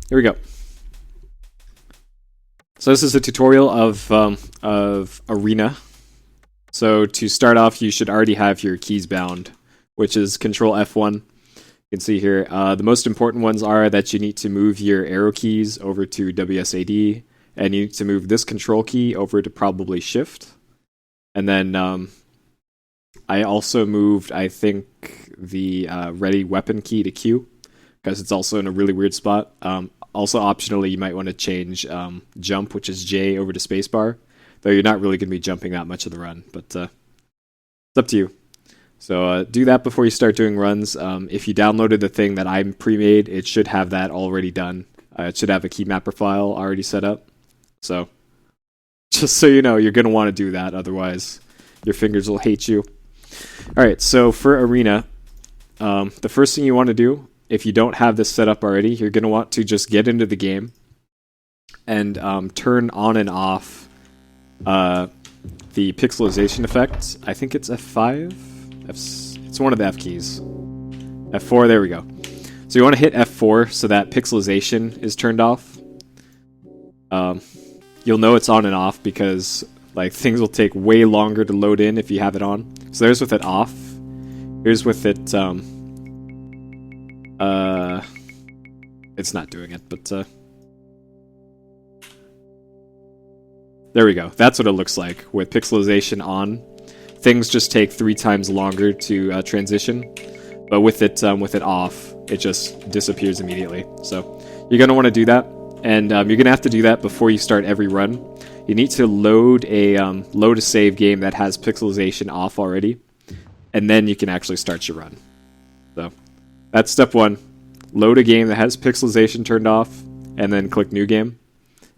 here we go. So this is a tutorial of Arena. So to start off, you should already have your keys bound, which is Control F1. You can see here, the most important ones are that you need to move your arrow keys over to WSAD, and you need to move this control key over to probably Shift. And then I also moved, I think, the ready weapon key to Q, because it's also in a really weird spot. Also, optionally, you might want to change jump, which is J, over to spacebar. Though you're not really going to be jumping that much of the run, but it's up to you. So do that before you start doing runs. If you downloaded the thing that I'm pre-made, it should have that already done. It should have a key mapper file already set up. So just so you know, you're going to want to do that. Otherwise, your fingers will hate you. All right, so for Arena, the first thing you want to do, if you don't have this set up already, you're going to want to just get into the game and turn on and off the pixelization effect. I think it's F5. It's one of the F keys. F4, there we go. So you want to hit F4 so that pixelization is turned off. You'll know it's on and off because like things will take way longer to load in if you have it on. So there's with it off. Here's with it it's not doing it, but there we go. That's what it looks like with pixelization on. Things just take 3 times longer to transition, but with it off, it just disappears immediately. So you're going to want to do that, and you're going to have to do that before you start every run. You need to load a save game that has pixelization off already, and then you can actually start your run. So that's step 1. Load a game that has pixelization turned off, and then click New Game.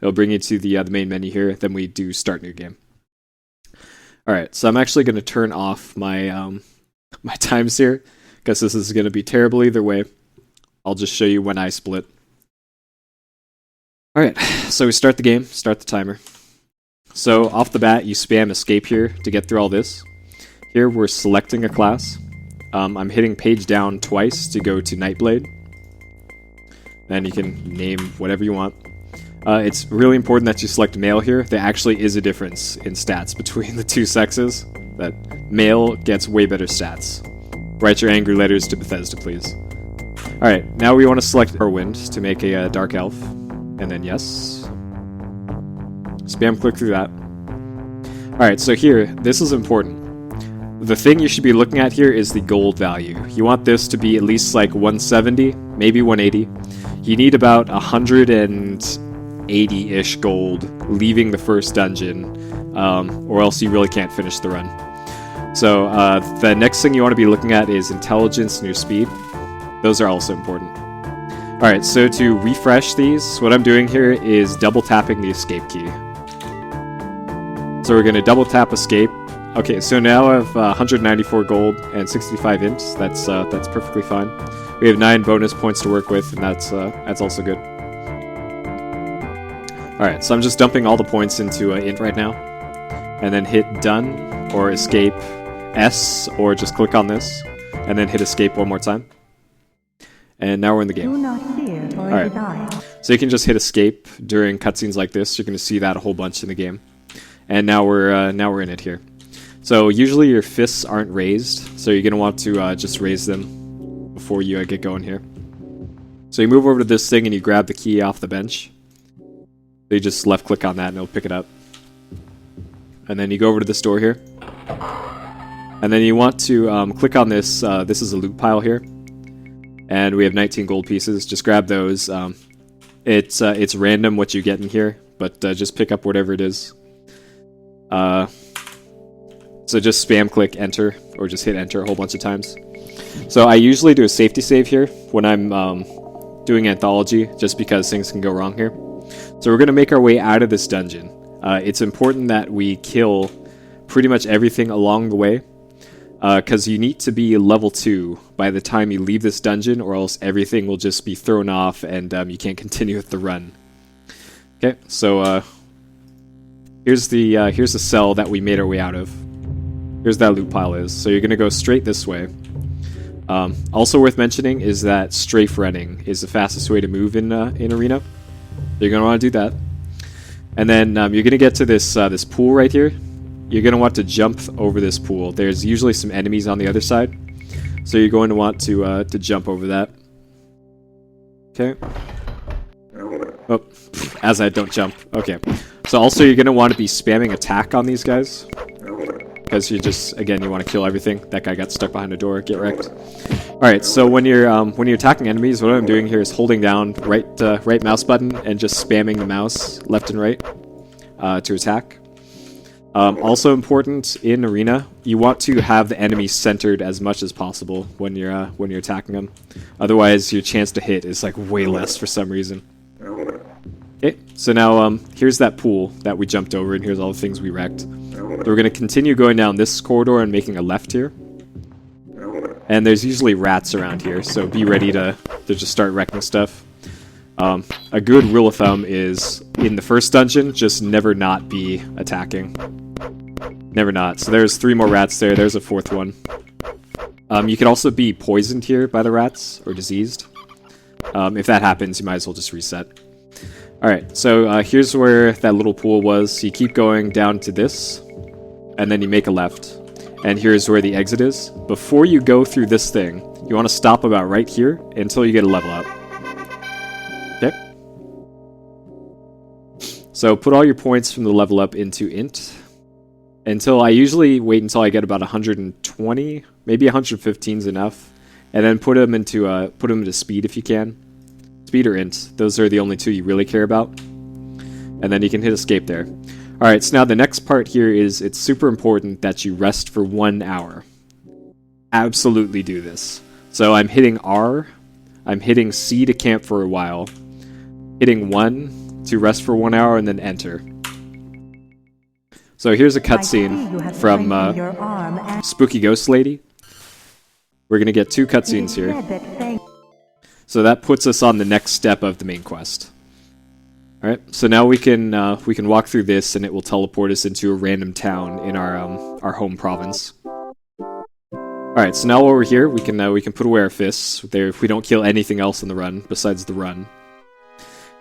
It'll bring you to the main menu here. Then we do Start New Game. All right, so I'm actually going to turn off my my times here because this is going to be terrible either way. I'll just show you when I split. All right, so we start the game, start the timer. So off the bat, you spam escape here to get through all this. Here we're selecting a class. I'm hitting page down twice to go to Nightblade. Then you can name whatever you want. It's really important that you select male here. There actually is a difference in stats between the two sexes. That male gets way better stats. Write your angry letters to Bethesda, please. Alright, now we want to select Morrowind to make a dark elf. And then yes. Spam click through that. Alright, so here, this is important. The thing you should be looking at here is the gold value. You want this to be at least like 170, maybe 180. You need about 180-ish gold leaving the first dungeon, or else you really can't finish the run. So the next thing you want to be looking at is intelligence and your speed. Those are also important. Alright, so to refresh these, what I'm doing here is double tapping the escape key. So we're going to double tap escape. Okay, so now I have 194 gold and 65 ints. That's perfectly fine. We have 9 bonus points to work with, and that's also good. Alright, so I'm just dumping all the points into int right now. And then hit done, or escape S, or just click on this, and then hit escape one more time. And now we're in the game. Alright, so you can just hit escape during cutscenes like this. You're going to see that a whole bunch in the game. And now we're in it here. So usually your fists aren't raised, so you're going to want to just raise them before you get going here. So you move over to this thing and you grab the key off the bench. So you just left click on that and it'll pick it up. And then you go over to this door here. And then you want to click on this. This is a loot pile here. And we have 19 gold pieces. Just grab those. It's random what you get in here, but just pick up whatever it is. So just spam click enter, or just hit enter a whole bunch of times. So I usually do a safety save here when I'm doing Anthology, just because things can go wrong here. So we're going to make our way out of this dungeon. It's important that we kill pretty much everything along the way, because you need to be level 2 by the time you leave this dungeon, or else everything will just be thrown off and you can't continue with the run. Okay, so here's the cell that we made our way out of. Here's that loot pile is. So you're going to go straight this way. Also worth mentioning is that strafe running is the fastest way to move in Arena. You're going to want to do that. And then you're going to get to this this pool right here. You're going to want to jump over this pool. There's usually some enemies on the other side. So you're going to want to jump over that. Okay. Oh, as I don't jump. Okay. So also you're going to want to be spamming attack on these guys. Because you just, again, you want to kill everything. That guy got stuck behind a door. Get wrecked. Alright, so when you're attacking enemies, what I'm doing here is holding down right mouse button and just spamming the mouse left and right to attack. Also important in Arena, you want to have the enemy centered as much as possible when you're attacking them. Otherwise, your chance to hit is like way less for some reason. Okay, so now here's that pool that we jumped over, and here's all the things we wrecked. So we're going to continue going down this corridor and making a left here. And there's usually rats around here, so be ready to just start wrecking stuff. A good rule of thumb is, in the first dungeon, just never not be attacking. Never not. So there's 3 more rats there, there's a 4th one. You can also be poisoned here by the rats, or diseased. If that happens, you might as well just reset. Alright, so here's where that little pool was. So you keep going down to this, and then you make a left. And here's where the exit is. Before you go through this thing, you want to stop about right here until you get a level up. Okay. So put all your points from the level up into int. I usually wait until I get about 120, maybe 115 is enough. And then put them into speed if you can. Speed or int. Those are the only 2 you really care about. And then you can hit escape there. Alright, so now the next part here is it's super important that you rest for 1 hour. Absolutely do this. So I'm hitting R, I'm hitting C to camp for a while, hitting 1 to rest for 1 hour, and then enter. So here's a cutscene from Spooky Ghost Lady. We're going to get 2 cutscenes here. So that puts us on the next step of the main quest. Alright, so now we can walk through this, and it will teleport us into a random town in our home province. Alright, so now while we're here, we can put away our fists there if we don't kill anything else on the run besides the run.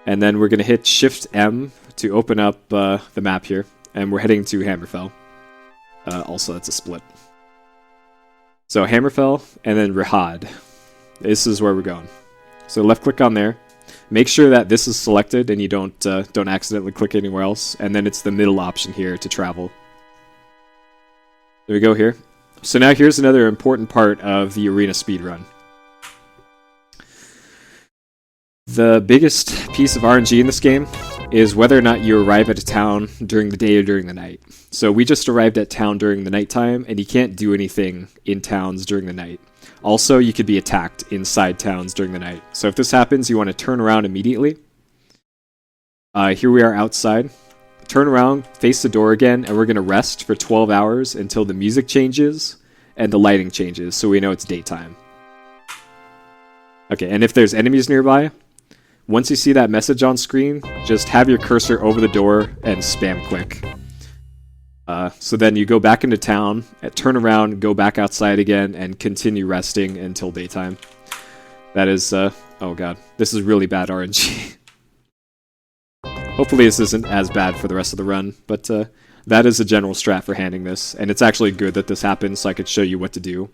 And then we're gonna hit Shift M to open up the map here, and we're heading to Hammerfell. Also, that's a split. So Hammerfell and then Rihad. This is where we're going. So left click on there. Make sure that this is selected and you don't accidentally click anywhere else, and then it's the middle option here to travel. There we go here. So now here's another important part of the arena speedrun. The biggest piece of RNG in this game is whether or not you arrive at a town during the day or during the night. So we just arrived at town during the nighttime, and you can't do anything in towns during the night. Also, you could be attacked inside towns during the night. So if this happens, you want to turn around immediately. Here we are outside. Turn around, face the door again, and we're going to rest for 12 hours until the music changes and the lighting changes, so we know it's daytime. Okay, and if there's enemies nearby, once you see that message on screen, just have your cursor over the door and spam click. So then you go back into town, turn around, go back outside again, and continue resting until daytime. That is, oh god, this is really bad RNG. Hopefully this isn't as bad for the rest of the run, but that is a general strat for handling this, and it's actually good that this happens so I could show you what to do.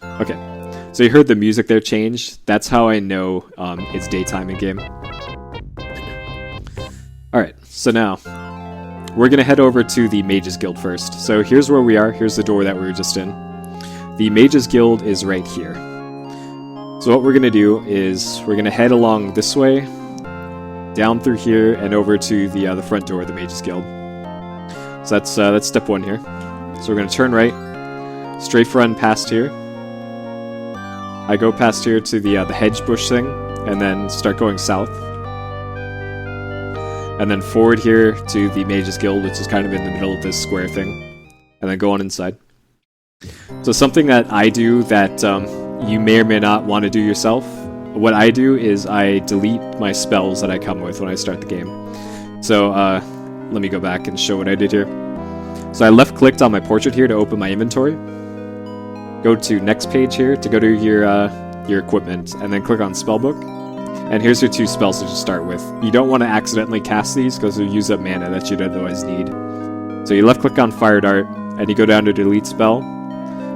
Okay, so you heard the music there change. That's how I know it's daytime in-game. Alright, so now we're going to head over to the Mages Guild first. So here's where we are. Here's the door that we were just in. The Mages Guild is right here. So what we're going to do is we're going to head along this way, down through here, and over to the front door of the Mages Guild. So that's step 1 here. So we're going to turn right, strafe run past here. I go past here to the hedge bush thing, and then start going south. And then forward here to the Mages Guild, which is kind of in the middle of this square thing. And then go on inside. So something that I do that you may or may not want to do yourself, what I do is I delete my spells that I come with when I start the game. So let me go back and show what I did here. So I left-clicked on my portrait here to open my inventory. go to next page here to go to your equipment, and then click on spellbook. And here's your 2 spells to start with. You don't want to accidentally cast these because they'll use up mana that you'd otherwise need. So you left click on Fire Dart, and you go down to delete spell,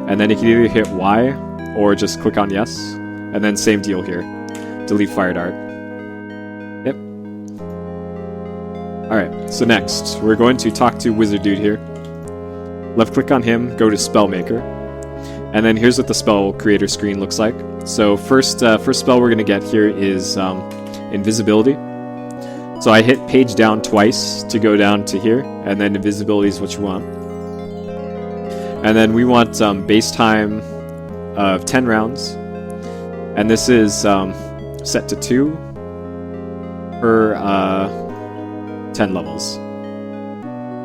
and then you can either hit Y or just click on yes, and then same deal here. Delete Fire Dart. Yep. Alright, so next, we're going to talk to Wizard Dude here. Left click on him, go to Spellmaker, and then here's what the spell creator screen looks like. So first spell we're going to get here is Invisibility. So I hit page down twice to go down to here, and then Invisibility is what you want. And then we want base time of 10 rounds, and this is set to 2 per 10 levels.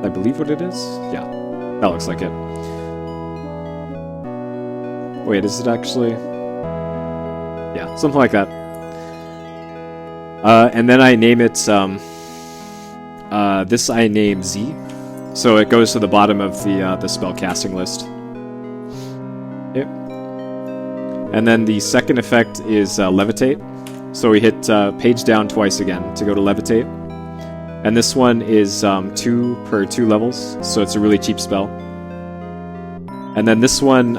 I believe what it is? Yeah, that looks like it. Wait, is it actually? Yeah, something like that. And then I name it, this I name Z. So it goes to the bottom of the spell casting list. Yep. And then the second effect is Levitate. So we hit page down twice again to go to Levitate. And this one is 2 per 2 levels, so it's a really cheap spell. And then this one,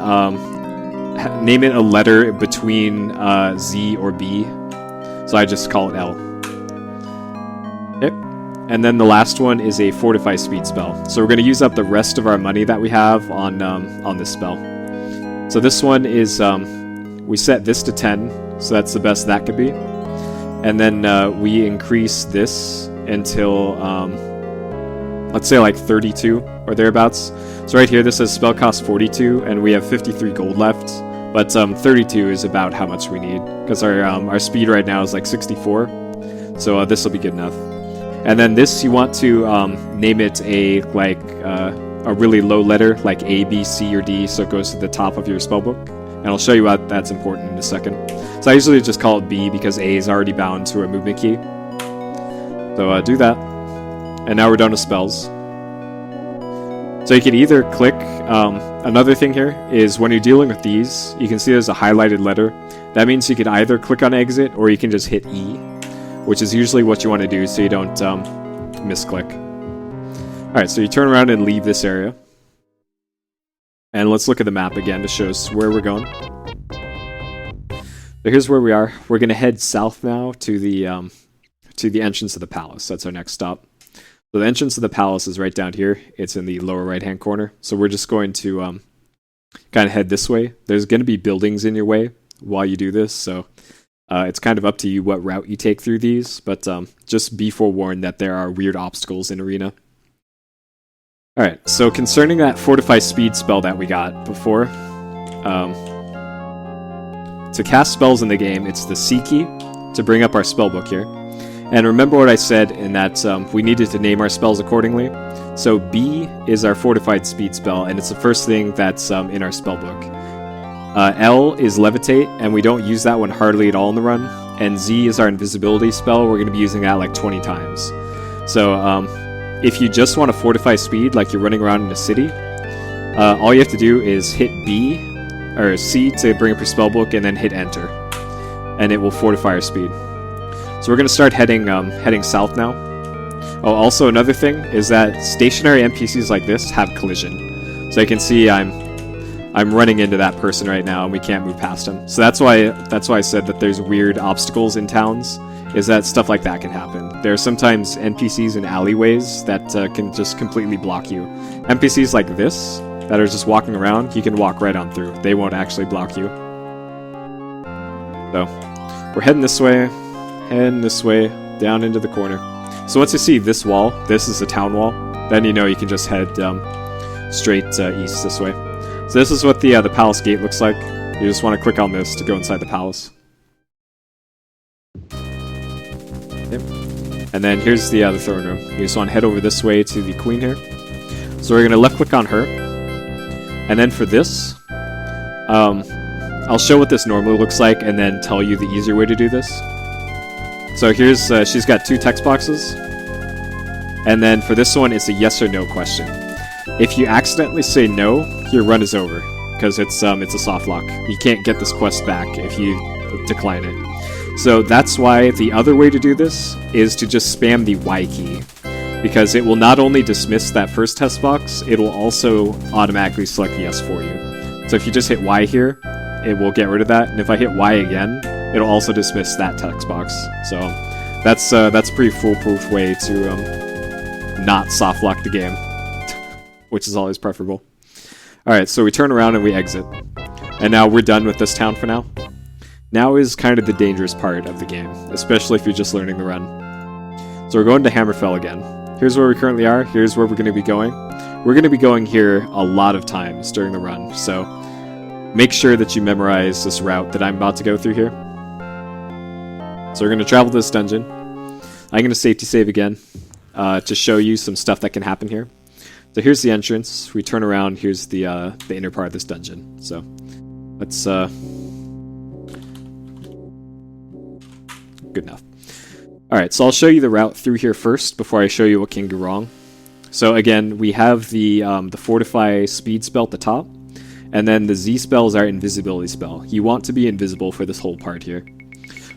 name it a letter between Z or B. So I just call it L. Yep. And then the last one is a Fortify Speed spell. So we're going to use up the rest of our money that we have on this spell. So this one is, we set this to 10, so that's the best that could be. And then we increase this until, let's say like 32 or thereabouts. So right here this says spell cost 42, and we have 53 gold left. But 32 is about how much we need, because our speed right now is like 64, so this will be good enough. And then this, you want to name it a really low letter, like A, B, C, or D, so it goes to the top of your spellbook. And I'll show you why that's important in a second. So I usually just call it B because A is already bound to a movement key. So do that. And now we're done with spells. So you can either click, another thing here is when you're dealing with these, you can see there's a highlighted letter. That means you can either click on exit or you can just hit E, which is usually what you want to do so you don't misclick. Alright, so you turn around and leave this area. And let's look at the map again to show us where we're going. So here's where we are. We're going to head south now to the entrance of the palace. That's our next stop. So the entrance of the palace is right down here. It's in the lower right-hand corner. So we're just going to kind of head this way. There's going to be buildings in your way while you do this, so it's kind of up to you what route you take through these, but just be forewarned that there are weird obstacles in Arena. Alright, so concerning that Fortify Speed spell that we got before, to cast spells in the game, it's the C key to bring up our spellbook here. And remember what I said in that we needed to name our spells accordingly. So B is our Fortified Speed spell, and it's the first thing that's in our spellbook. L is Levitate, and we don't use that one hardly at all in the run. And Z is our Invisibility spell. We're going to be using that like 20 times. So if you just want to Fortify Speed, like you're running around in a city, all you have to do is hit B or C to bring up your spellbook, and then hit Enter, and it will fortify your speed. So we're going to start heading south now. Oh, also another thing is that stationary NPCs like this have collision. So you can see I'm running into that person right now, and we can't move past him. So that's why I said that there's weird obstacles in towns, is that stuff like that can happen. There are sometimes NPCs in alleyways that can just completely block you. NPCs like this, that are just walking around, you can walk right on through. They won't actually block you. So, we're heading this way, down into the corner. So once you see this wall, this is the town wall, then you know you can just head straight east this way. So this is what the palace gate looks like. You just want to click on this to go inside the palace. Yep. And then here's the throne room. You just want to head over this way to the queen here. So we're going to left click on her. And then for this, I'll show what this normally looks like and then tell you the easier way to do this. So here's, she's got 2 text boxes. And then for this one, it's a yes or no question. If you accidentally say no, your run is over. because it's a soft lock. You can't get this quest back if you decline it. So that's why the other way to do this is to just spam the Y key, because it will not only dismiss that first text box, it will also automatically select yes for you. So if you just hit Y here, it will get rid of that, and if I hit Y again, it'll also dismiss that text box. So that's a pretty foolproof way to not soft lock the game, which is always preferable. Alright, so we turn around and we exit. And now we're done with this town for now. Now is kind of the dangerous part of the game, especially if you're just learning the run. So we're going to Hammerfell again. Here's where we currently are, here's where we're going to be going. We're going to be going here a lot of times during the run, so make sure that you memorize this route that I'm about to go through here. So we're going to travel to this dungeon. I'm going to safety save again to show you some stuff that can happen here. So here's the entrance. We turn around. Here's the inner part of this dungeon. So let's good enough. All right. So I'll show you the route through here first before I show you what can go wrong. So again, we have the fortify speed spell at the top, and then the Z spell is our invisibility spell. You want to be invisible for this whole part here.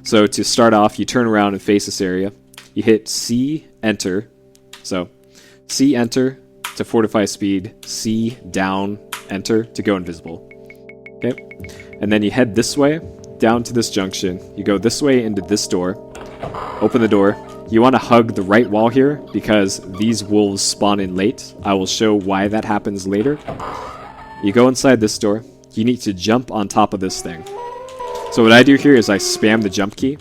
So to start off, you turn around and face this area. You hit C, enter. So C, enter to fortify speed. C, down, enter to go invisible. Okay. And then you head this way, down to this junction. You go this way into this door. Open the door. You want to hug the right wall here because these wolves spawn in late. I will show why that happens later. You go inside this door. You need to jump on top of this thing. So what I do here is I spam the jump key.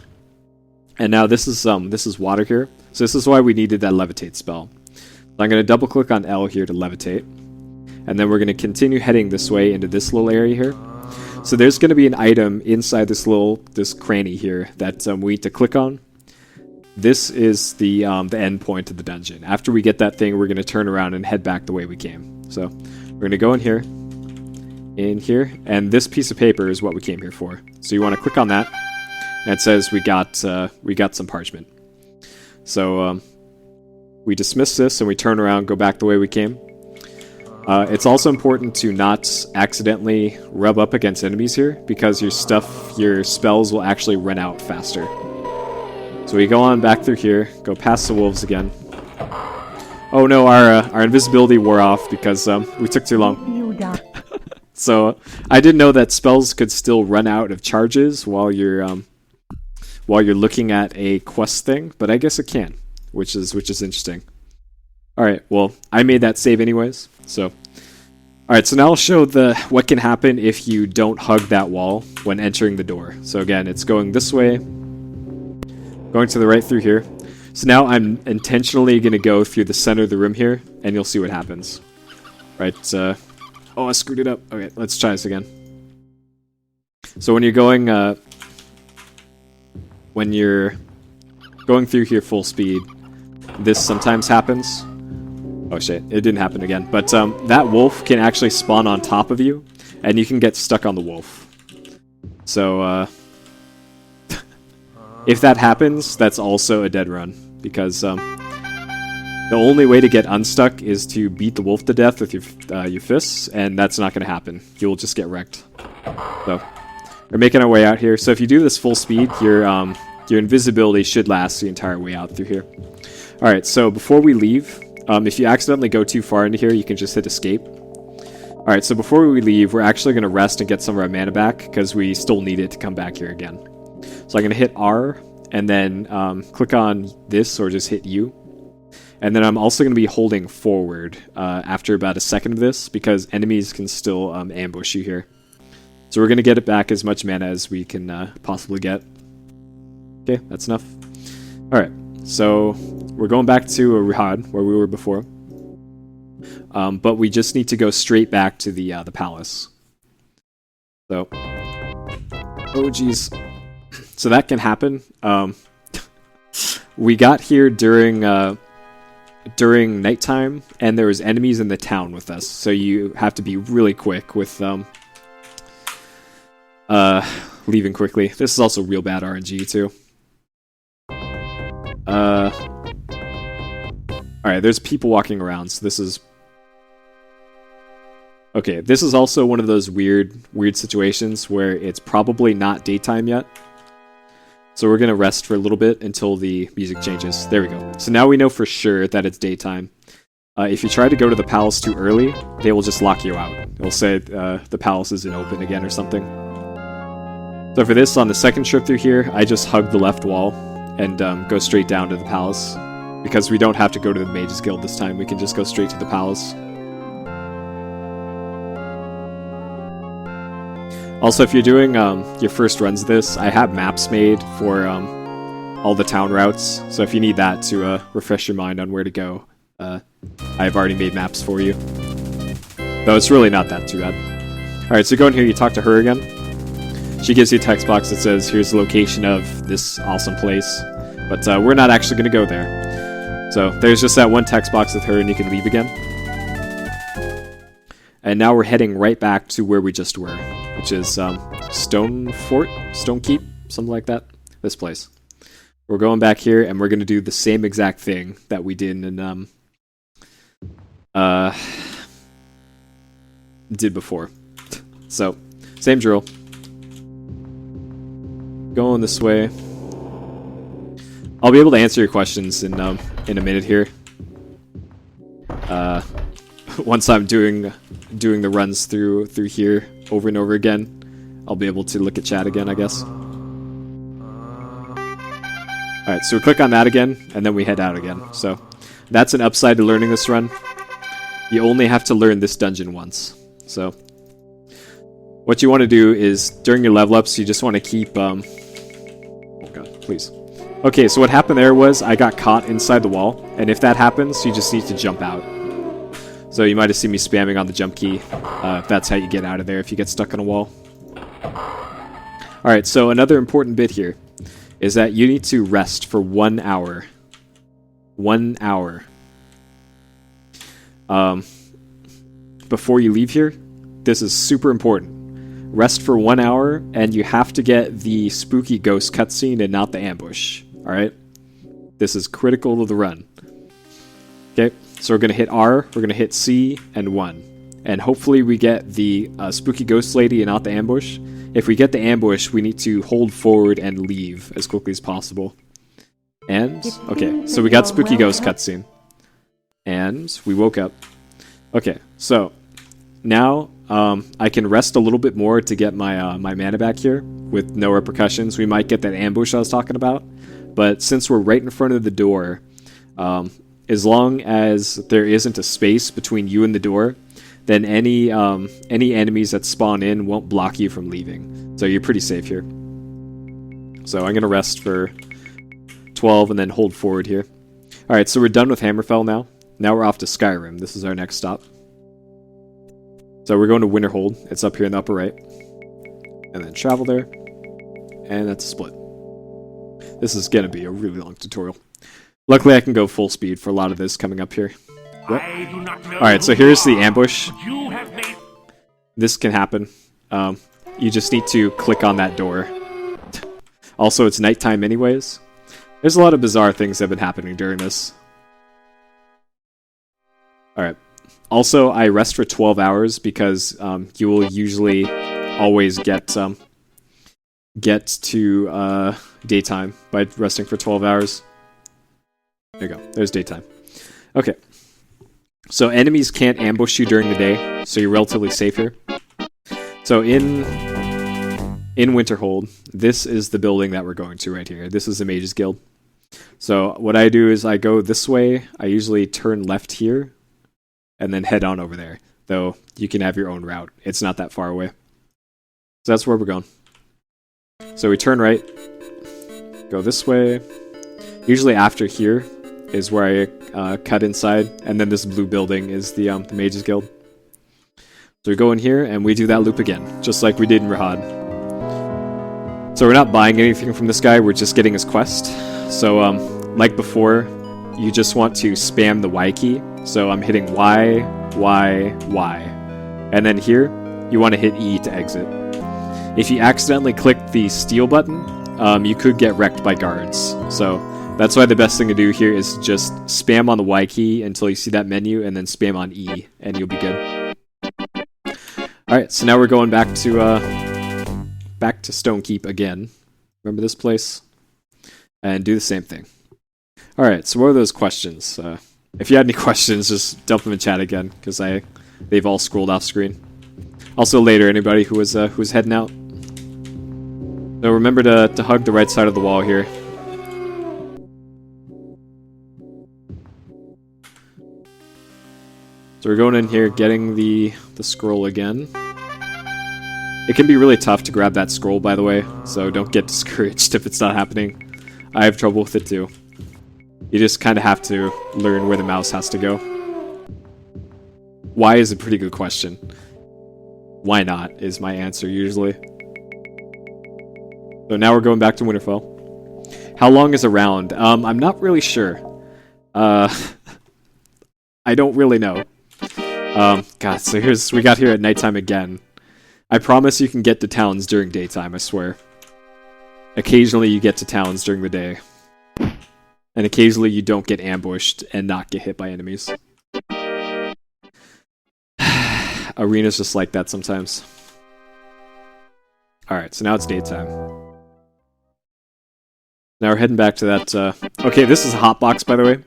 And now this is water here. So this is why we needed that levitate spell. So I'm going to double click on L here to levitate. And then we're going to continue heading this way into this little area here. So there's going to be an item inside this cranny here that we need to click on. This is the end point of the dungeon. After we get that thing, we're going to turn around and head back the way we came. So we're going to go in here, and this piece of paper is what we came here for. So you want to click on that, and it says we got some parchment. So we dismiss this and we turn around, go back the way we came. It's also important to not accidentally rub up against enemies here, because your spells will actually run out faster. So we go on back through here, go past the wolves again. Oh no, our invisibility wore off because we took too long. So I didn't know that spells could still run out of charges while you're looking at a quest thing, but I guess it can, which is interesting. All right, well, I made that save anyways. So, all right, so now I'll show what can happen if you don't hug that wall when entering the door. So again, it's going this way, going to the right through here. So now I'm intentionally going to go through the center of the room here, and you'll see what happens. Right, oh, I screwed it up. Okay, let's try this again. So when you're going through here full speed, this sometimes happens. Oh shit, it didn't happen again. But that wolf can actually spawn on top of you, and you can get stuck on the wolf. So if that happens, that's also a dead run, because the only way to get unstuck is to beat the wolf to death with your fists, and that's not going to happen. You'll just get wrecked. So we're making our way out here. So if you do this full speed, your invisibility should last the entire way out through here. All right, so before we leave, if you accidentally go too far into here, you can just hit escape. All right, so before we leave, we're actually going to rest and get some of our mana back, because we still need it to come back here again. So I'm going to hit R, and then click on this, or just hit U. And then I'm also going to be holding forward after about a second of this, because enemies can still ambush you here. So we're going to get it back as much mana as we can possibly get. Okay, that's enough. Alright, so we're going back to Rihad, where we were before. But we just need to go straight back to the palace. So, oh geez. So that can happen. We got here during nighttime, and there was enemies in the town with us. So you have to be really quick with leaving quickly. This is also real bad RNG too. Alright, there's people walking around, so this is... Okay, this is also one of those weird situations where it's probably not daytime yet. So we're going to rest for a little bit until the music changes. There we go. So now we know for sure that it's daytime. If you try to go to the palace too early, they will just lock you out. It'll say the palace isn't open again or something. So for this, on the second trip through here, I just hug the left wall and go straight down to the palace. Because we don't have to go to the Mages Guild this time, we can just go straight to the palace. Also, if you're doing your first runs of this, I have maps made for all the town routes. So if you need that to refresh your mind on where to go, I've already made maps for you. Though it's really not that too bad. Alright, so go in here, you talk to her again. She gives you a text box that says, here's the location of this awesome place. But we're not actually going to go there. So there's just that one text box with her and you can leave again. And now we're heading right back to where we just were, which is Stonekeep, something like that. This place. We're going back here, and we're going to do the same exact thing that we did in did before. So, same drill. Going this way. I'll be able to answer your questions in a minute here. Once I'm doing the runs through here over and over again, I'll be able to look at chat again, I guess. Alright, so we click on that again, and then we head out again. So, that's an upside to learning this run. You only have to learn this dungeon once. So, what you want to do is, during your level ups, you just want to keep, oh god, please. Okay, so what happened there was, I got caught inside the wall, and if that happens, you just need to jump out. So you might have seen me spamming on the jump key. That's how you get out of there if you get stuck on a wall. Alright, so another important bit here is that you need to rest for 1 hour. 1 hour. Before you leave here, this is super important. Rest for 1 hour, and you have to get the spooky ghost cutscene and not the ambush. Alright? This is critical to the run. Okay? So we're going to hit R, we're going to hit C, and 1. And hopefully we get the spooky ghost lady and not the ambush. If we get the ambush, we need to hold forward and leave as quickly as possible. And, okay, so we got spooky ghost cutscene. And we woke up. Okay, so now I can rest a little bit more to get my, my mana back here with no repercussions. We might get that ambush I was talking about. But since we're right in front of the door, as long as there isn't a space between you and the door, then any enemies that spawn in won't block you from leaving. So you're pretty safe here. So I'm going to rest for 12 and then hold forward here. Alright, so we're done with Hammerfell now. Now we're off to Skyrim. This is our next stop. So we're going to Winterhold. It's up here in the upper right. And then travel there. And that's a split. This is going to be a really long tutorial. Luckily, I can go full speed for a lot of this coming up here. Alright, so here's the ambush. This can happen. You just need to click on that door. Also, it's nighttime anyways. There's a lot of bizarre things that have been happening during this. Alright. Also, I rest for 12 hours because you will usually always get to daytime by resting for 12 hours. There you go. There's daytime. Okay. So enemies can't ambush you during the day, so you're relatively safe here. So in Winterhold, this is the building that we're going to right here. This is the Mages Guild. So what I do is I go this way. I usually turn left here, and then head on over there. Though you can have your own route. It's not that far away. So that's where we're going. So we turn right, go this way. Usually after here is where I cut inside, and then this blue building is the Mages Guild. So we go in here, and we do that loop again, just like we did in Rihad. So we're not buying anything from this guy, we're just getting his quest. So, like before, you just want to spam the Y key. So I'm hitting Y, Y, Y. And then here, you want to hit E to exit. If you accidentally click the steal button, you could get wrecked by guards. So that's why the best thing to do here is just spam on the Y key until you see that menu, and then spam on E, and you'll be good. Alright, so now we're going back to Stonekeep again. Remember this place? And do the same thing. Alright, so what are those questions? If you had any questions, just dump them in chat again, because they've all scrolled off screen. Also later, anybody who was heading out. So remember to hug the right side of the wall here. So we're going in here, getting the scroll again. It can be really tough to grab that scroll, by the way, so don't get discouraged if it's not happening. I have trouble with it too. You just kind of have to learn where the mouse has to go. Why is a pretty good question. Why not is my answer usually. So now we're going back to Winterfell. How long is a round? I'm not really sure. I don't really know. God, so we got here at nighttime again. I promise you can get to towns during daytime, I swear. Occasionally you get to towns during the day. And occasionally you don't get ambushed and not get hit by enemies. Arena's just like that sometimes. Alright, so now it's daytime. Now we're heading back to that, okay, this is a hotbox, by the way.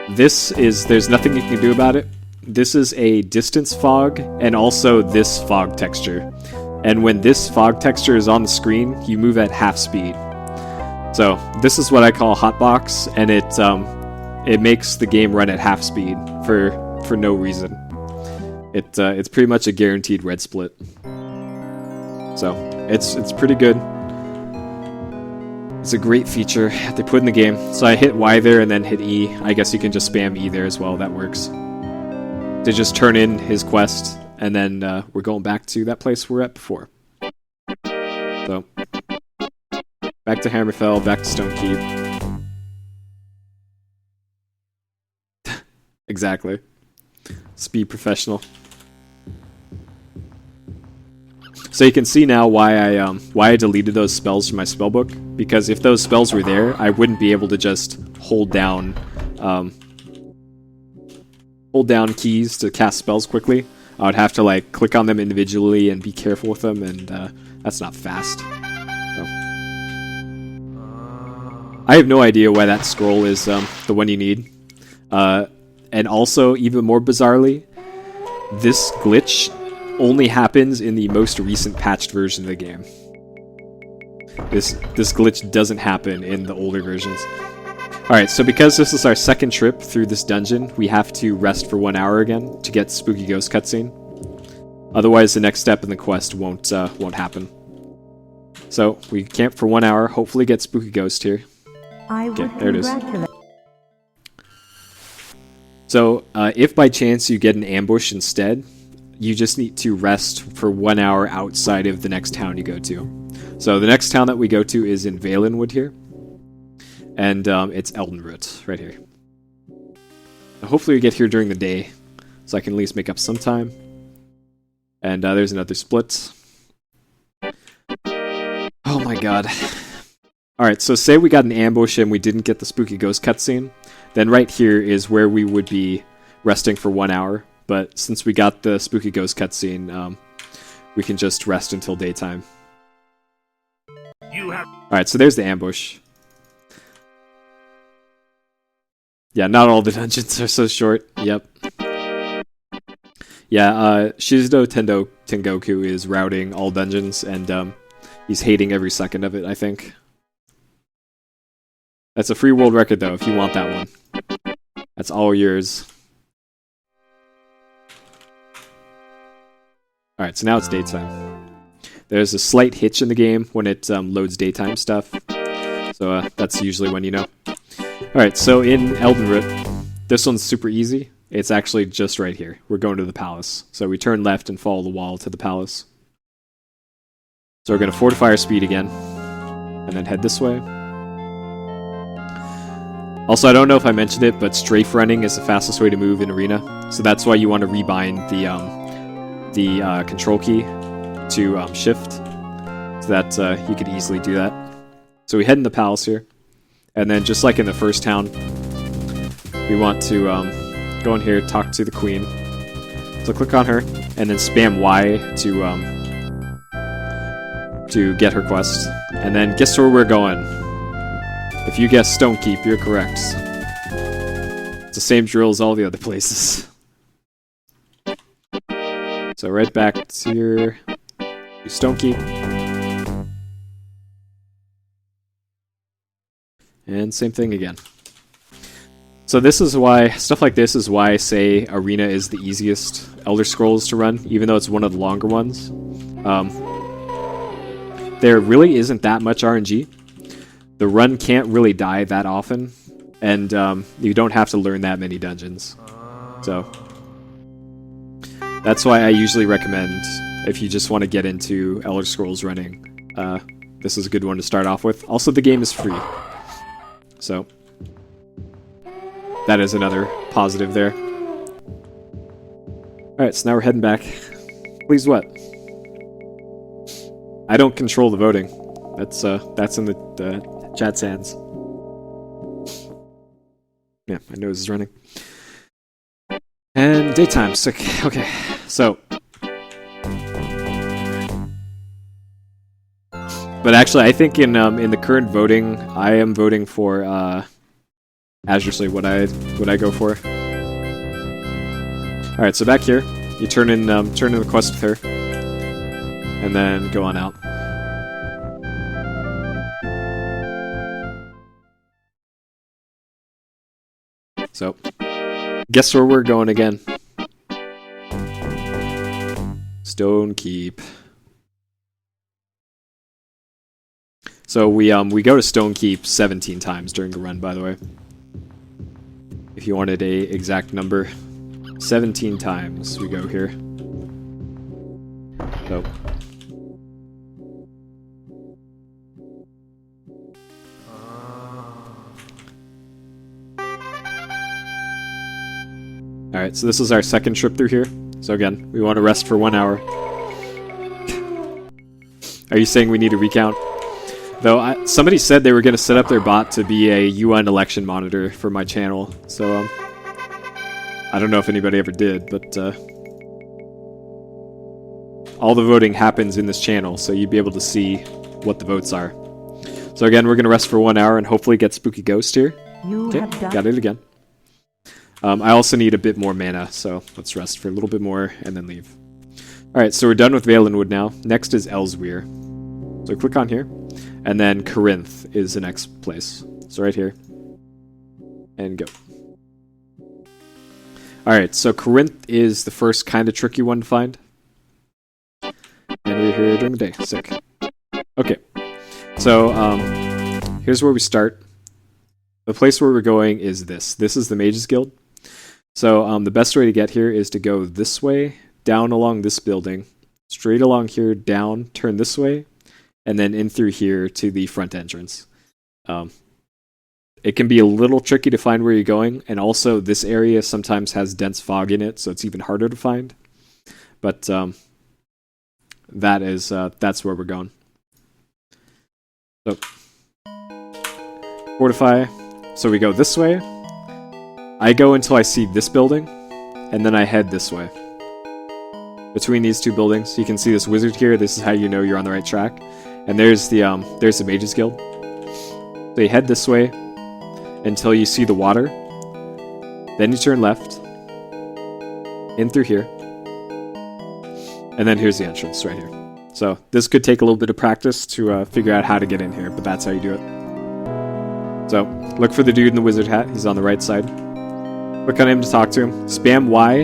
There's nothing you can do about it. This is a distance fog, and also this fog texture. And when this fog texture is on the screen, you move at half speed. So, this is what I call a hotbox, and it makes the game run at half speed for no reason. It's pretty much a guaranteed red split. So, it's pretty good. It's a great feature they put in the game. So I hit Y there and then hit E. I guess you can just spam E there as well, that works. To just turn in his quest, and then we're going back to that place we were at before. So, back to Hammerfell, back to Stonekeep. Exactly. Speed professional. So you can see now why I deleted those spells from my spellbook, because if those spells were there, I wouldn't be able to just hold down keys to cast spells quickly. I would have to like click on them individually and be careful with them, and that's not fast. So. I have no idea why that scroll is the one you need. And also, even more bizarrely, this glitch only happens in the most recent patched version of the game. This glitch doesn't happen in the older versions. Alright, so because this is our second trip through this dungeon, we have to rest for 1 hour again to get Spooky Ghost cutscene. Otherwise, the next step in the quest won't happen. So, we camp for 1 hour, hopefully get Spooky Ghost here. Okay, there it is. So, if by chance you get an ambush instead, you just need to rest for 1 hour outside of the next town you go to. So the next town that we go to is in Valenwood here. And it's Eldenroot, right here. Hopefully we get here during the day, so I can at least make up some time. And there's another split. Oh my god. Alright, so say we got an ambush and we didn't get the Spooky Ghost cutscene, then right here is where we would be resting for 1 hour. But since we got the Spooky Ghost cutscene, we can just rest until daytime. Alright, so there's the ambush. Yeah, not all the dungeons are so short. Yep. Yeah, Shizudo Tengoku is routing all dungeons, and he's hating every second of it, I think. That's a free world record, though, if you want that one. That's all yours. Alright, so now it's daytime. There's a slight hitch in the game when it loads daytime stuff. So that's usually when you know. Alright, so in Eldenroot, this one's super easy. It's actually just right here. We're going to the palace. So we turn left and follow the wall to the palace. So we're going to fortify our speed again. And then head this way. Also, I don't know if I mentioned it, but strafe running is the fastest way to move in Arena. So that's why you want to rebind the control key to shift, so that you could easily do that. So we head in the palace here, and then just like in the first town, we want to go in here, talk to the queen. So click on her, and then spam Y to get her quest. And then guess where we're going. If you guess Stonekeep, you're correct. It's the same drill as all the other places. So right back to your Stonekeep. And same thing again. So this is why, stuff like this is why I say Arena is the easiest Elder Scrolls to run, even though it's one of the longer ones. There really isn't that much RNG. The run can't really die that often, and you don't have to learn that many dungeons. So that's why I usually recommend, if you just want to get into Elder Scrolls running, this is a good one to start off with. Also, the game is free. So that is another positive there. Alright, so now we're heading back. Please what? I don't control the voting. That's in the chat's hands. Yeah, my nose is running. And daytime, sick. Okay, so. But actually, I think in the current voting, I am voting for Azure Slave. What I go for. All right, so back here, you turn in the quest with her, and then go on out. So, guess where we're going again? Stonekeep. So we go to Stonekeep 17 times during the run, by the way. If you wanted a exact number, 17 times we go here. So. Alright, so this is our second trip through here. So again, we want to rest for 1 hour. Are you saying we need a recount? Though somebody said they were going to set up their bot to be a UN election monitor for my channel, so I don't know if anybody ever did, but all the voting happens in this channel, so you'd be able to see what the votes are. So again, we're going to rest for 1 hour and hopefully get Spooky Ghost here. Okay, got it again. I also need a bit more mana, so let's rest for a little bit more and then leave. Alright, so we're done with valenwood now. Next is elsweyr. So click on here. And then Corinth is the next place. So right here. And go. Alright, so Corinth is the first kind of tricky one to find. And we're here during the day. Sick. Okay. So, here's where we start. The place where we're going is this. This is the Mages Guild. So, the best way to get here is to go this way, down along this building, straight along here, down, turn this way, and then in through here to the front entrance. It can be a little tricky to find where you're going, and also this area sometimes has dense fog in it, so it's even harder to find. But that's where we're going. So fortify. So we go this way. I go until I see this building, and then I head this way. Between these two buildings, you can see this wizard here. This is how you know you're on the right track. And there's the Mages Guild. So you head this way until you see the water. Then you turn left. In through here. And then here's the entrance right here. So this could take a little bit of practice to figure out how to get in here, but that's how you do it. So look for the dude in the wizard hat. He's on the right side. Click on him to talk to him. Spam Y.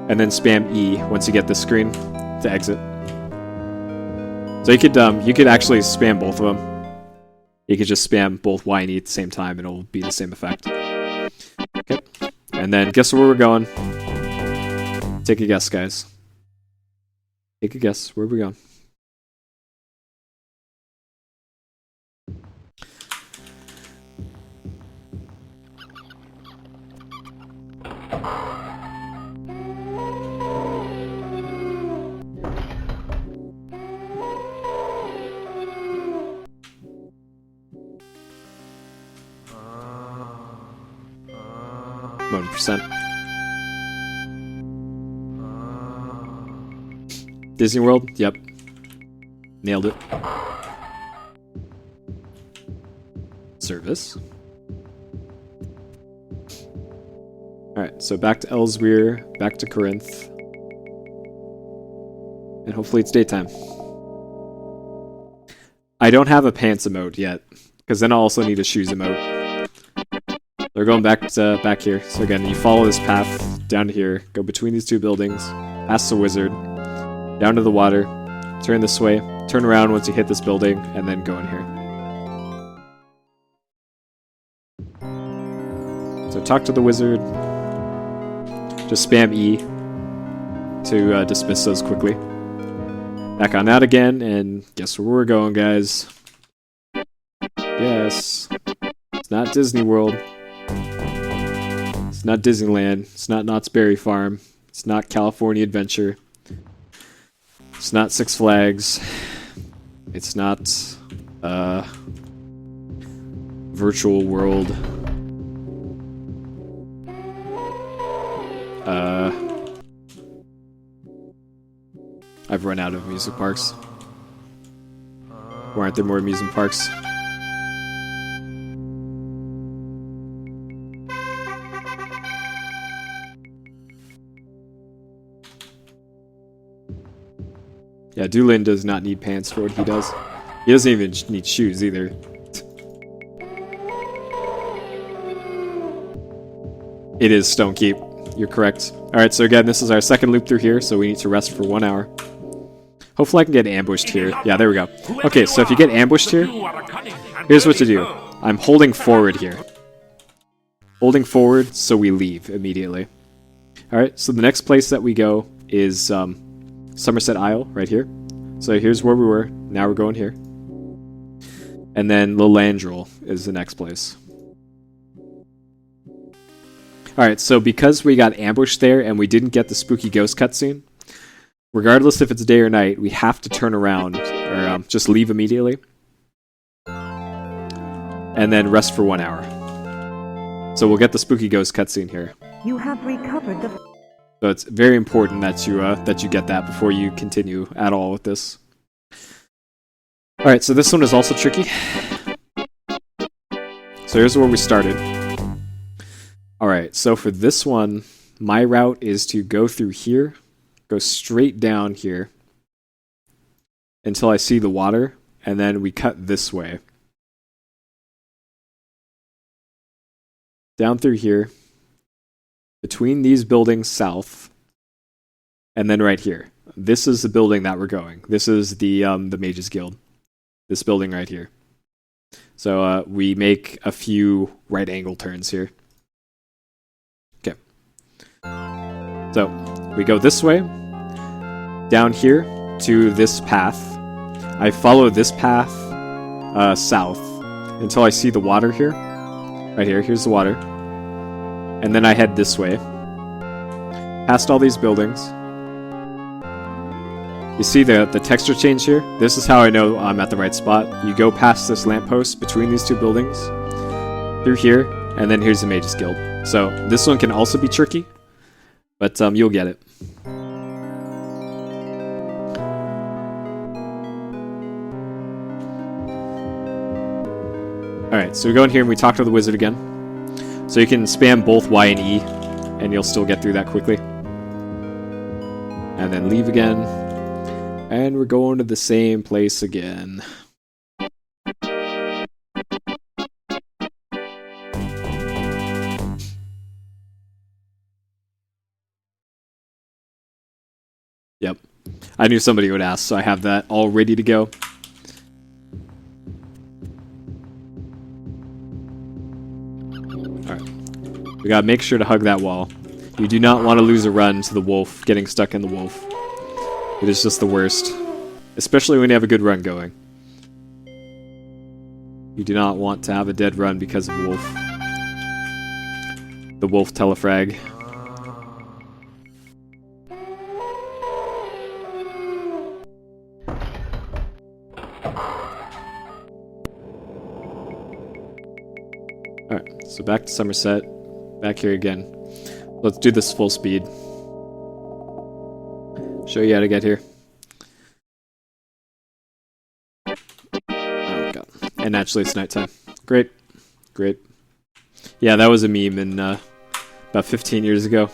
And then spam E once you get this screen to exit. So you could actually spam both of them. You could just spam both Y and E at the same time and it'll be the same effect. Okay. And then guess where we're going? Take a guess, guys. Take a guess. Where are we going? %. Disney World? Yep. Nailed it. Service. Alright, so back to Elsweyr, back to Corinth. And hopefully it's daytime. I don't have a pants emote yet, because then I'll also need a shoes emote. They're going back here. So again, you follow this path down to here, go between these two buildings, past the wizard, down to the water, turn this way, turn around once you hit this building, and then go in here. So talk to the wizard. Just spam E to dismiss those quickly. Back on out again, and guess where we're going, guys? Yes. It's not Disney World. It's not Disneyland. It's not Knott's Berry Farm. It's not California Adventure. It's not Six Flags. It's not Virtual World. I've run out of amusement parks. Why aren't there more amusement parks? Yeah, Doolin does not need pants for what he does. He doesn't even need shoes either. It is Stonekeep. You're correct. Alright, so again, this is our second loop through here, so we need to rest for 1 hour. Hopefully I can get ambushed here. Yeah, there we go. Okay, so if you get ambushed here, here's what to do. I'm holding forward here. Holding forward so we leave immediately. Alright, so the next place that we go is Summerset Isle, right here. So here's where we were. Now we're going here. And then Lilandrel is the next place. Alright, so because we got ambushed there and we didn't get the spooky ghost cutscene, regardless if it's day or night, we have to turn around, or just leave immediately. And then rest for 1 hour. So we'll get the spooky ghost cutscene here. You have recovered the... So it's very important that you get that before you continue at all with this. Alright, so this one is also tricky. So here's where we started. Alright, so for this one, my route is to go through here, go straight down here until I see the water, and then we cut this way. Down through here, between these buildings south, and then right here. This is the building that we're going. This is the Mages Guild. This building right here. So we make a few right angle turns here. Okay. So we go this way, down here to this path. I follow this path south until I see the water here. Right here, here's the water. And then I head this way, past all these buildings. You see the texture change here? This is how I know I'm at the right spot. You go past this lamppost between these two buildings, through here, and then here's the Mages Guild. So this one can also be tricky, but you'll get it. Alright, so we go in here and we talk to the wizard again. So you can spam both Y and E, and you'll still get through that quickly. And then leave again. And we're going to the same place again. Yep. I knew somebody would ask, so I have that all ready to go. Alright. We gotta make sure to hug that wall. You do not want to lose a run to the wolf, getting stuck in the wolf. It is just the worst. Especially when you have a good run going. You do not want to have a dead run because of wolf. The wolf telefrag. Alright, so back to Summerset. Back here again. Let's do this full speed. Show you how to get here. And naturally it's nighttime. Great. Great. Yeah, that was a meme in about 15 years ago.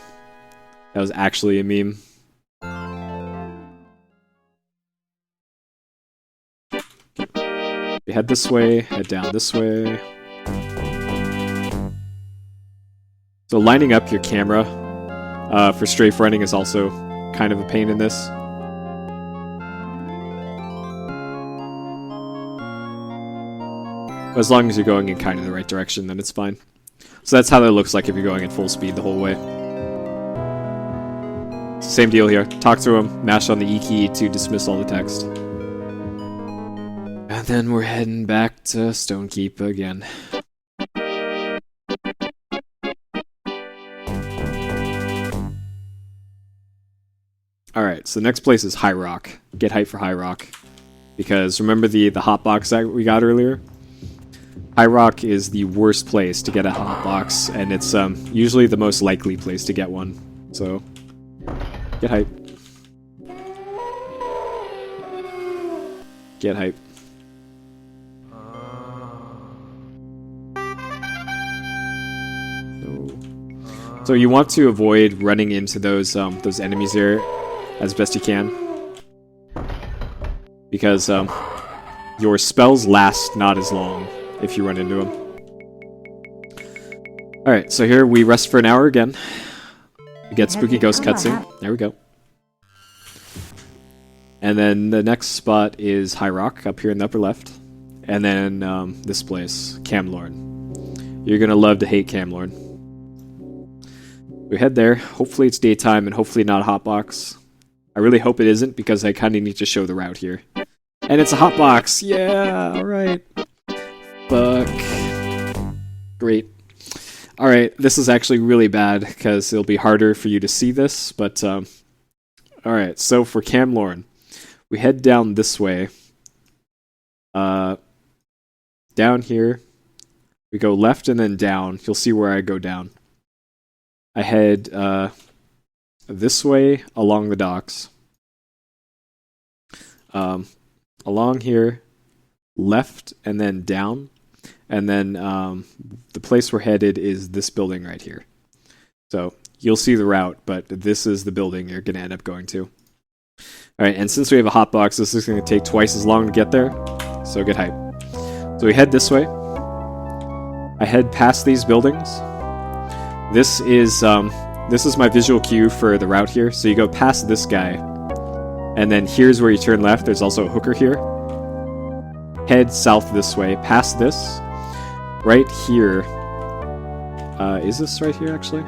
That was actually a meme. We head this way, head down this way. So lining up your camera for strafe running is also kind of a pain in this. But as long as you're going in kind of the right direction, then it's fine. So that's how that looks like if you're going at full speed the whole way. Same deal here. Talk through them, mash on the E key to dismiss all the text. And then we're heading back to Stonekeep again. Alright, so the next place is High Rock. Get hype for High Rock. Because remember the hotbox that we got earlier? High Rock is the worst place to get a hotbox, and it's usually the most likely place to get one. So, get hype. Get hype. So you want to avoid running into those enemies there as best you can, because your spells last not as long if you run into them. Alright, so here we rest for an hour again. We get Spooky Ghost cutscene. There we go. And then the next spot is High Rock, up here in the upper left. And then this place, Camlorn. You're gonna love to hate Camlorn. We head there. Hopefully it's daytime and hopefully not a hotbox. I really hope it isn't, because I kind of need to show the route here. And it's a hotbox! Yeah! Alright. Fuck. Great. Alright, this is actually really bad, because it'll be harder for you to see this, but alright, so for Camlorn, we head down this way. Down here. We go left and then down. You'll see where I go down. I head this way along the docks. Along here, left and then down. And then the place we're headed is this building right here. So you'll see the route, but this is the building you're going to end up going to. Alright, and since we have a hotbox, this is going to take twice as long to get there. So get hype. So we head this way. I head past these buildings. This is my visual cue for the route here. So you go past this guy, and then here's where you turn left. There's also a hooker here. Head south this way, past this. Right here. Is this right here, actually?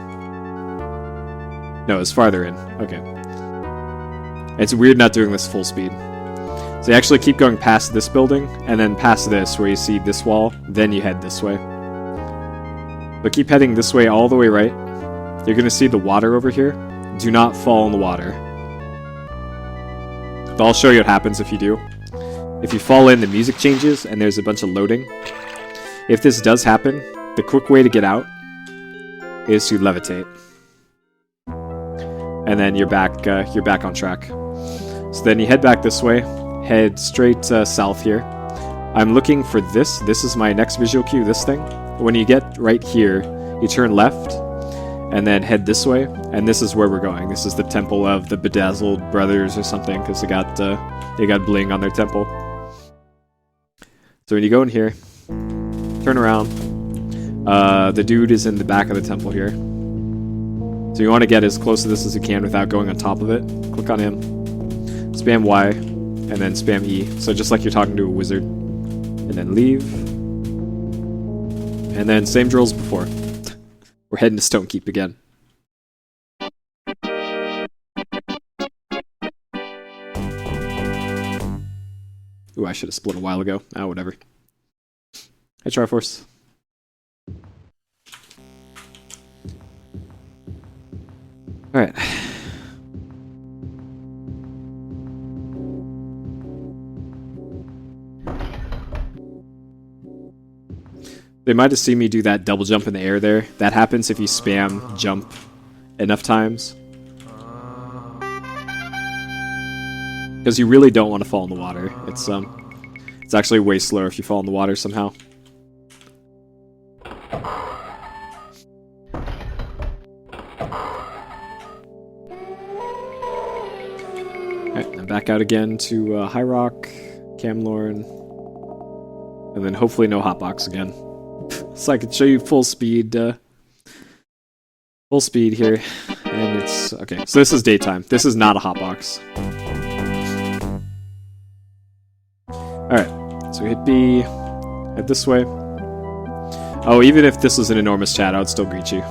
No, it's farther in. Okay. It's weird not doing this full speed. So you actually keep going past this building, and then past this, where you see this wall, then you head this way. So keep heading this way all the way right. You're going to see the water over here. Do not fall in the water. But I'll show you what happens if you do. If you fall in, the music changes, and there's a bunch of loading. If this does happen, the quick way to get out is to levitate. And then you're back on track. So then you head back this way, head straight south here. I'm looking for this. This is my next visual cue, this thing. When you get right here, you turn left, and then head this way, and this is where we're going. This is the temple of the Bedazzled Brothers or something, because they got bling on their temple. So when you go in here, turn around. The dude is in the back of the temple here. So you want to get as close to this as you can without going on top of it. Click on him. Spam Y, and then spam E. So just like you're talking to a wizard. And then leave. And then same drill as before. We're heading to Stonekeep again. Ooh, I should have split a while ago. Ah, whatever. Hey, Triforce. Alright. They might have seen me do that double jump in the air there. That happens if you spam jump enough times. Because you really don't want to fall in the water. It's It's actually way slower if you fall in the water somehow. Alright, and back out again to High Rock, Camlorn, and then hopefully no hotbox again. So I can show you full speed here. And it's... Okay, so this is daytime. This is not a hotbox. Alright, so hit B, head this way. Oh, even if this was an enormous chat, I would still greet you.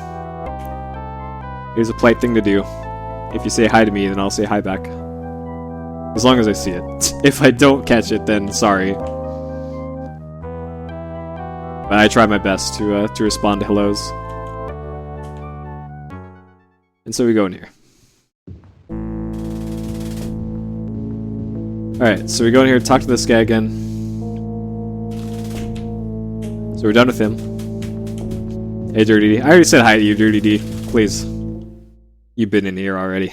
Here's a polite thing to do. If you say hi to me, then I'll say hi back. As long as I see it. If I don't catch it, then sorry. But I try my best to respond to hellos. And so we go in here. Alright, so we go in here, talk to this guy again. So we're done with him. Hey, Dirty D. I already said hi to you, Dirty D. Please. You've been in here already.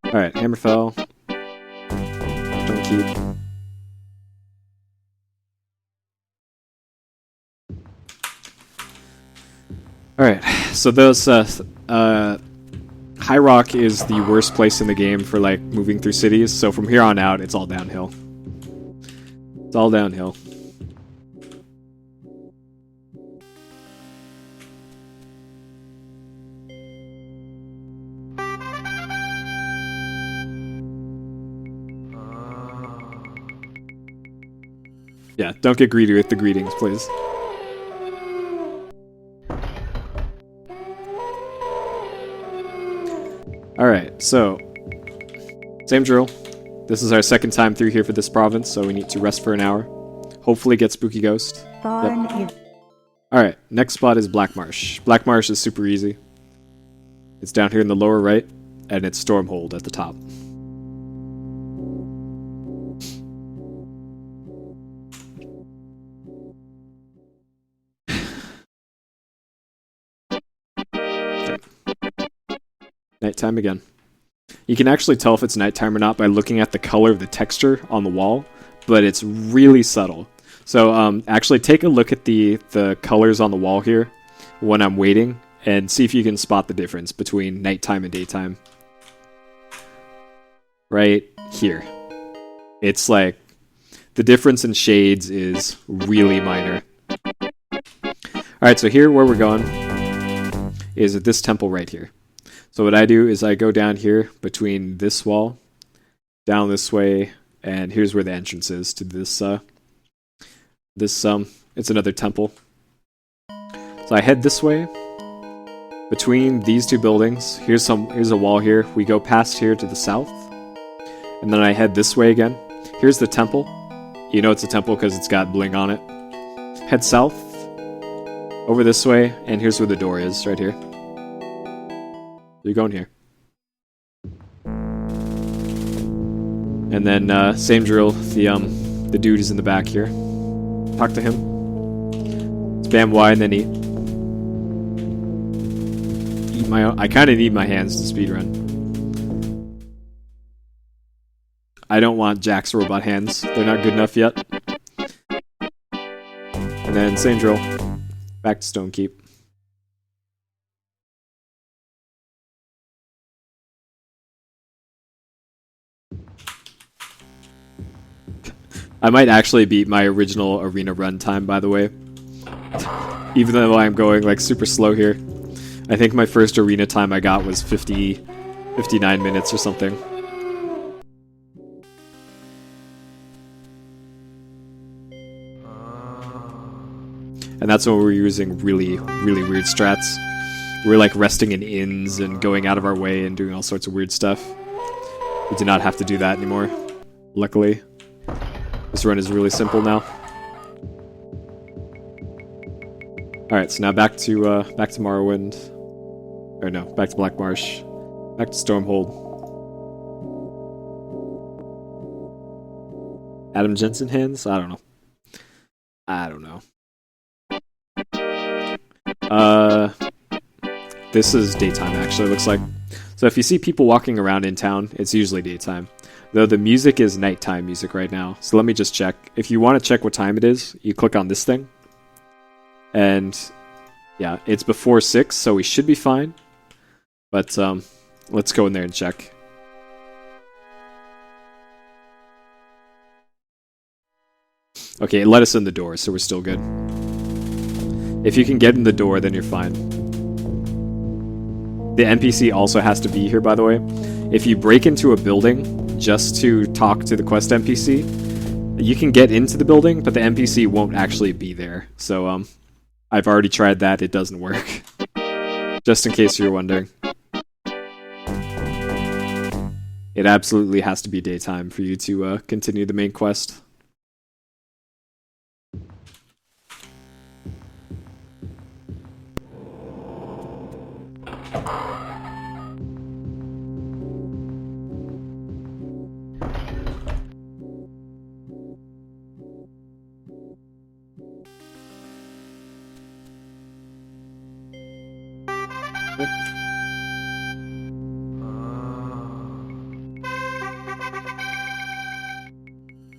Alright, hammerfell. Stonekeep. Alright, so those, High Rock is the worst place in the game for, like, moving through cities, so from here on out, it's all downhill. It's all downhill. Yeah, don't get greedy with the greetings, please. Alright, so, same drill. This is our second time through here for this province, so we need to rest for an hour. Hopefully get Spooky Ghost. Yep. Alright, next spot is Black Marsh. Black Marsh is super easy. It's down here in the lower right, and it's Stormhold at the top. Nighttime again. You can actually tell if it's nighttime or not by looking at the color of the texture on the wall, but it's really subtle. So actually take a look at the colors on the wall here when I'm waiting and see if you can spot the difference between nighttime and daytime. Right here. It's like the difference in shades is really minor. Alright, so here where we're going is at this temple right here. So what I do is I go down here between this wall, down this way, and here's where the entrance is to this, it's another temple. So I head this way, between these two buildings, here's a wall here, we go past here to the south, and then I head this way again. Here's the temple, you know it's a temple because it's got bling on it. Head south, over this way, and here's where the door is, right here. You're going here. And then, same drill, the dude is in the back here. Talk to him. Spam Y and then eat. I kinda need my hands to speedrun. I don't want Jack's robot hands. They're not good enough yet. And then, same drill. Back to Stonekeep. I might actually beat my original arena run time, by the way. Even though I'm going like super slow here. I think my first arena time I got was 59 minutes or something. And that's when we were using really weird strats. We were like resting in inns and going out of our way and doing all sorts of weird stuff. We do not have to do that anymore, luckily. This run is really simple now. Alright, so now back to Morrowind. Or no, back to Black Marsh. Back to Stormhold. Adam Jensen hands? I don't know. This is daytime actually, it looks like. So if you see people walking around in town, it's usually daytime. Though the music is nighttime music right now. So let me just check. If you want to check what time it is, you click on this thing. And yeah, it's before 6, so we should be fine. But let's go in there and check. Okay, it let us in the door, so we're still good. If you can get in the door, then you're fine. The NPC also has to be here, by the way. If you break into a building just to talk to the quest NPC, you can get into the building, but the NPC won't actually be there. So, I've already tried that. It doesn't work. Just in case you're wondering. It absolutely has to be daytime for you to continue the main quest.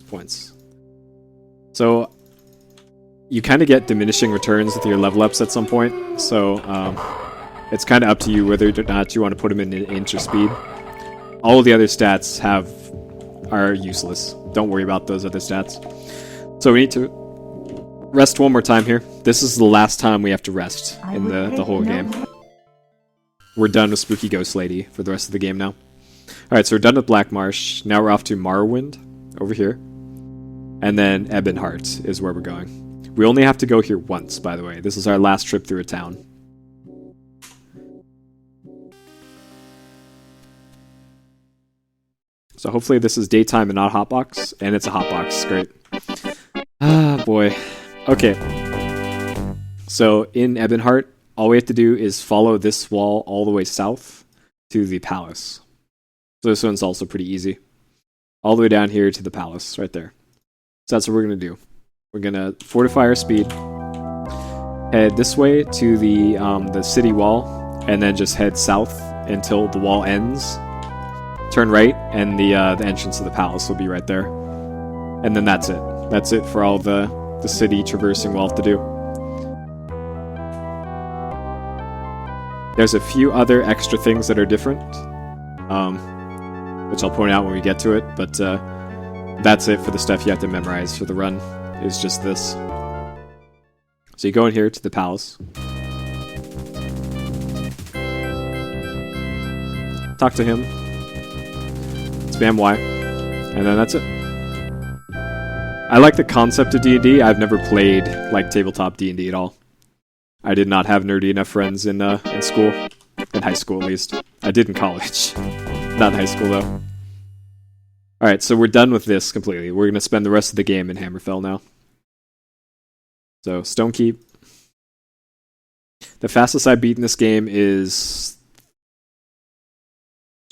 Points. So you kind of get diminishing returns with your level ups at some point, so it's kind of up to you whether or not you want to put them in inch or speed. All of the other stats are useless. Don't worry about those other stats. So we need to rest one more time here. This is the last time we have to rest in the whole game. We're done with Spooky Ghost Lady for the rest of the game now. Alright, so we're done with Black Marsh. Now we're off to Morrowind, over here. And then Ebonheart is where we're going. We only have to go here once, by the way. This is our last trip through a town. So hopefully this is daytime and not hotbox. And it's a hotbox. Great. Ah, boy. Okay. So in Ebonheart, all we have to do is follow this wall all the way south to the palace. So this one's also pretty easy. All the way down here to the palace, right there. So that's what we're going to do. We're going to fortify our speed, head this way to the city wall, and then just head south until the wall ends. Turn right, and the entrance to the palace will be right there. And then that's it. That's it for all the city traversing we'll have to do. There's a few other extra things that are different, which I'll point out when we get to it, but that's it for the stuff you have to memorize for the run, is just this. So you go in here to the palace. Talk to him. Spam Y. And then that's it. I like the concept of D&D. I've never played like tabletop D&D at all. I did not have nerdy enough friends in school. In high school, at least. I did in college. Not in high school, though. Alright, so we're done with this completely. We're going to spend the rest of the game in Hammerfell now. So, stonekeep. The fastest I've beaten this game is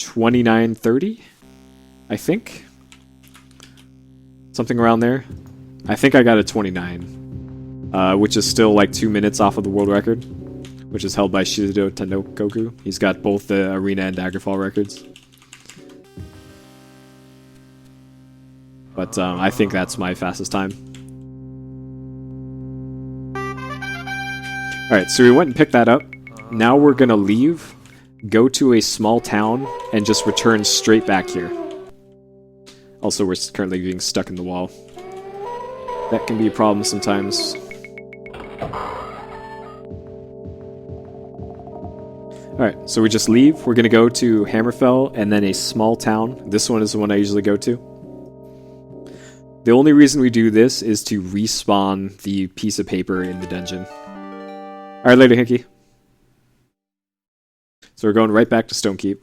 29:30, I think. Something around there. I think I got a 29, which is still like 2 minutes off of the world record, which is held by Shizuto Tanokoku. He's got both the Arena and Daggerfall records. But I think that's my fastest time. Alright, so we went and picked that up. Now we're going to leave, go to a small town, and just return straight back here. Also, we're currently being stuck in the wall. That can be a problem sometimes. Alright, so we just leave. We're going to go to Hammerfell and then a small town. This one is the one I usually go to. The only reason we do this is to respawn the piece of paper in the dungeon. Alright, later, Hinky. So we're going right back to Stonekeep.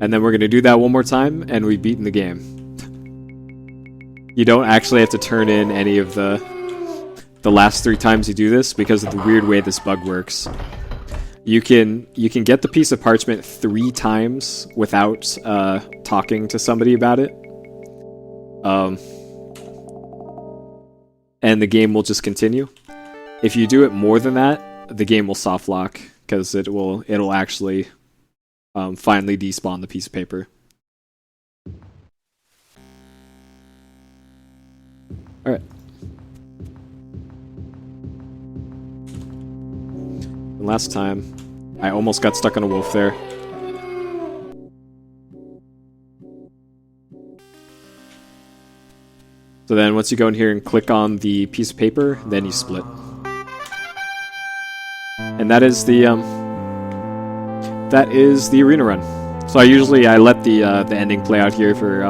And then we're going to do that one more time, and we've beaten the game. You don't actually have to turn in any of the the last 3 times you do this, because of the weird way this bug works. You can get the piece of parchment 3 times without talking to somebody about it. And the game will just continue. If you do it more than that, the game will soft lock, because it'll actually finally despawn the piece of paper. Alright. Last time, I almost got stuck on a wolf there. So then once you go in here and click on the piece of paper, then you split. And that is the arena run. So I let the ending play out here for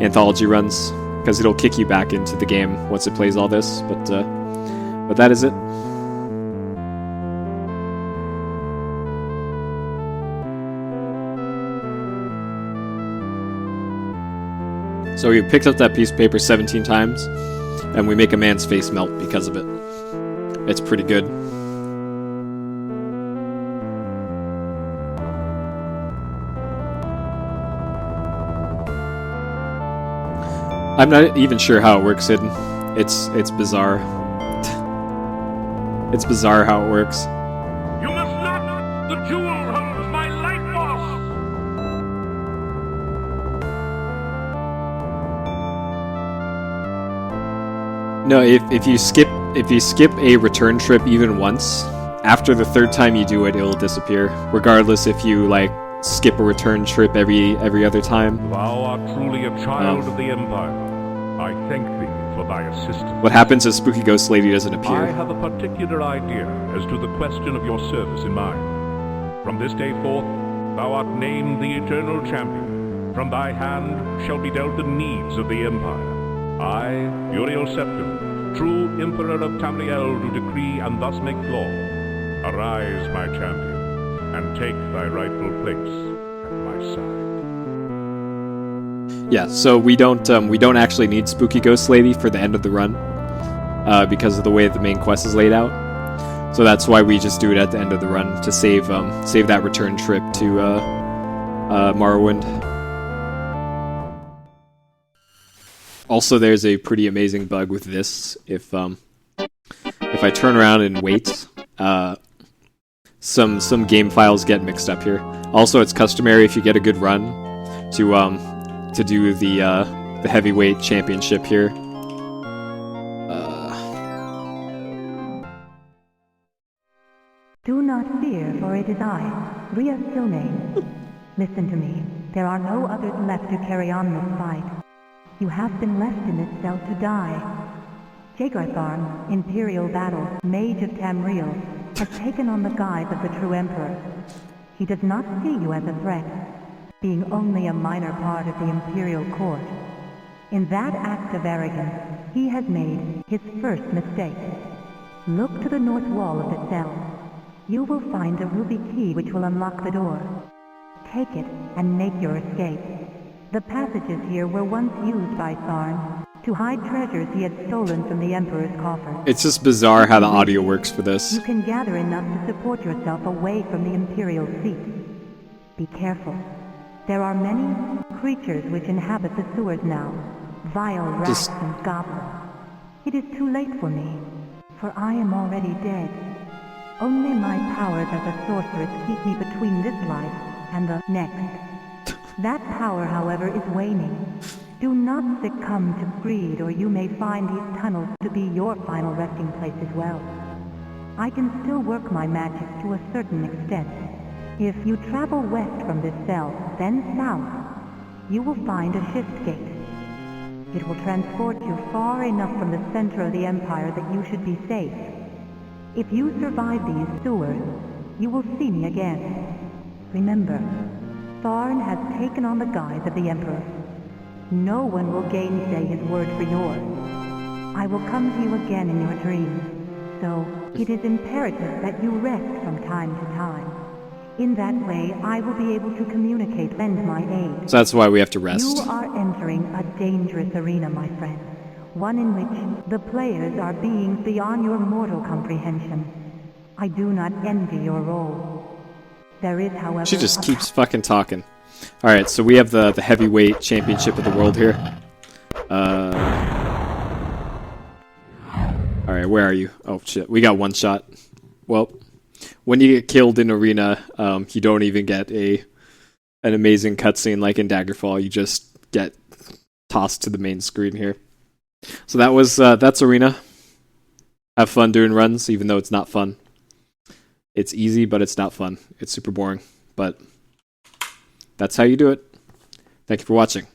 anthology runs, because it'll kick you back into the game once it plays all this. But that is it. So we picked up that piece of paper 17 times, and we make a man's face melt because of it. It's pretty good. I'm not even sure how it works, Hidden. It's bizarre. It's bizarre how it works. You must not! The jewel holds my light boss! No, if you skip a return trip even once, after the 3rd time you do it, it'll disappear. Regardless if you skip a return trip every other time. Thou art truly a child of the Empire. I thank thee for thy assistance. What happens is Spooky Ghost Lady doesn't appear. I have a particular idea as to the question of your service in mind. From this day forth, thou art named the Eternal Champion. From thy hand shall be dealt the needs of the Empire. I, Uriel Septim, true Emperor of Tamriel, do decree and thus make law. Arise, my champion, and take thy rightful place at my side. Yeah, so we don't actually need Spooky Ghost Lady for the end of the run, because of the way the main quest is laid out. So that's why we just do it at the end of the run to save that return trip to Morrowind. Also, there's a pretty amazing bug with this. If I turn around and wait, some game files get mixed up here. Also, it's customary if you get a good run to do the heavyweight championship here. Do not fear, for it is I, Rihad. Listen to me. There are no others left to carry on this fight. You have been left in this cell to die. Jagartharn, Imperial Battle, Mage of Tamriel, has taken on the guise of the true Emperor. He does not see you as a threat, being only a minor part of the Imperial Court. In that act of arrogance, he has made his first mistake. Look to the north wall of the cell. You will find a ruby key which will unlock the door. Take it and make your escape. The passages here were once used by Tharn to hide treasures he had stolen from the Emperor's coffer. It's just bizarre how the audio works for this. You can gather enough to support yourself away from the Imperial seat. Be careful. There are many creatures which inhabit the sewers now. Vile rats and goblins. It is too late for me, for I am already dead. Only my powers as a sorceress keep me between this life and the next. That power, however, is waning. Do not succumb to greed, or you may find these tunnels to be your final resting place as well. I can still work my magic to a certain extent. If you travel west from this cell, then south, you will find a shift gate. It will transport you far enough from the center of the Empire that you should be safe. If you survive these sewers, you will see me again. Remember, Tharn has taken on the guise of the Emperor. No one will gainsay his word for yours. I will come to you again in your dreams, so it is imperative that you rest from time to time. In that way, I will be able to communicate and lend my aid. So that's why we have to rest. You are entering a dangerous arena, my friend. one in which the players are beings beyond your mortal comprehension. I do not envy your role. There is, however... She just keeps fucking talking. Alright, so we have the heavyweight championship of the world here. Alright, where are you? Oh shit, we got one shot. Well, when you get killed in arena, you don't even get an amazing cutscene like in Daggerfall. You just get tossed to the main screen here. So that was that's arena. Have fun doing runs, even though it's not fun. It's easy, but it's not fun. It's super boring, but that's how you do it. Thank you for watching.